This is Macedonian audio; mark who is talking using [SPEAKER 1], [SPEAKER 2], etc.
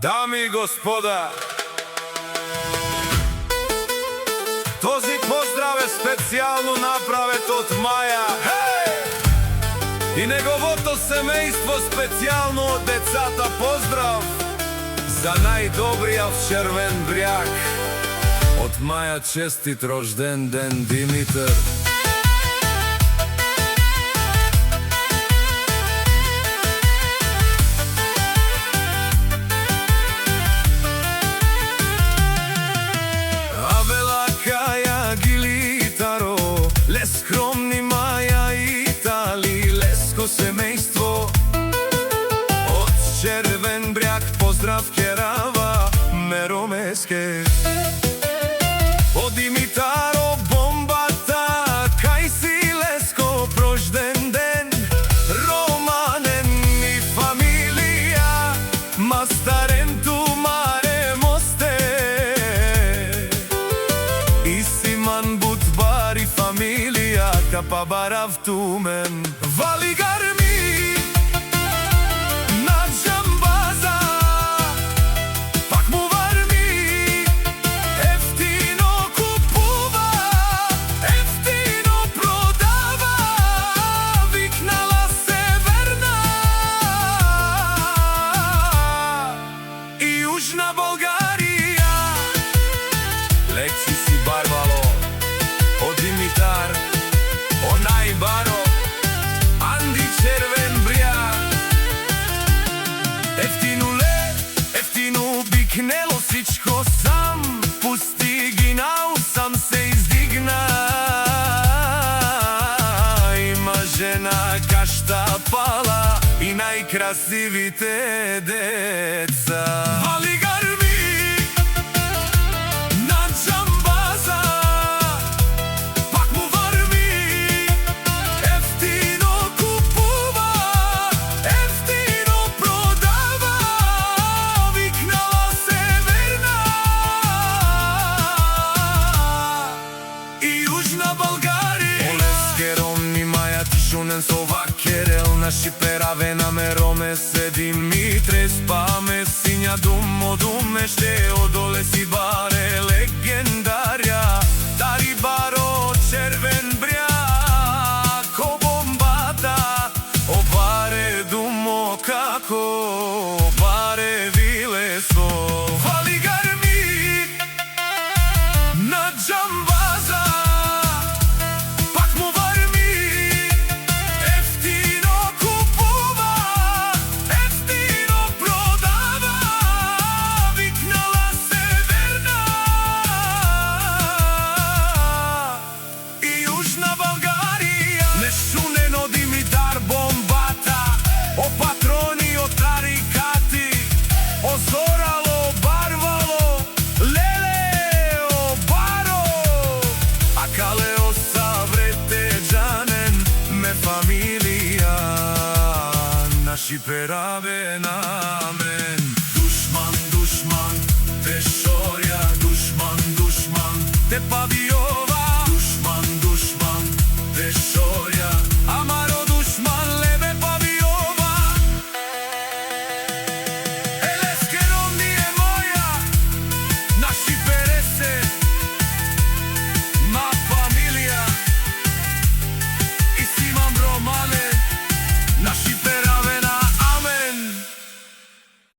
[SPEAKER 1] Дами и господа, този поздрав е специјално направет од Маја и неговото семејство, специјално од децата. Поздрав за најдобриот Червен бряг. Од Маја честит рожден ден, Димитар. Скромни Маја Итали, леско семејство од Червен бряг. Поздрав керава Меромеске од Димитаро бомбата, кај си леско рожден ден. Романен и фамилија, мастаренту маре мосте и симан бутбари фамилија па барав тумен. Вали гарми на џамбаза, пак му варми, ефтино купува, ефтино продава, викнала Северна и Јужна Болгарија. Лекци си барвало од Димитар, Онај Баро, Анди Червен бряг. Ефтинуле, ефтину бикнело сичко сам, пусти ги наусам се издигна. Има жена кашта пала и најкрасивите деца. Вали гарми на џамбаза, со вакерел на шипераве на Мероме седи Митре, спаме сиња думо думе, ще одоле си баре легендарја. Дари Баро Червен бряг, о бомбата, о баре думо како баре вилесо. Вали гарми на џамбаза, фамилија, наши пераве на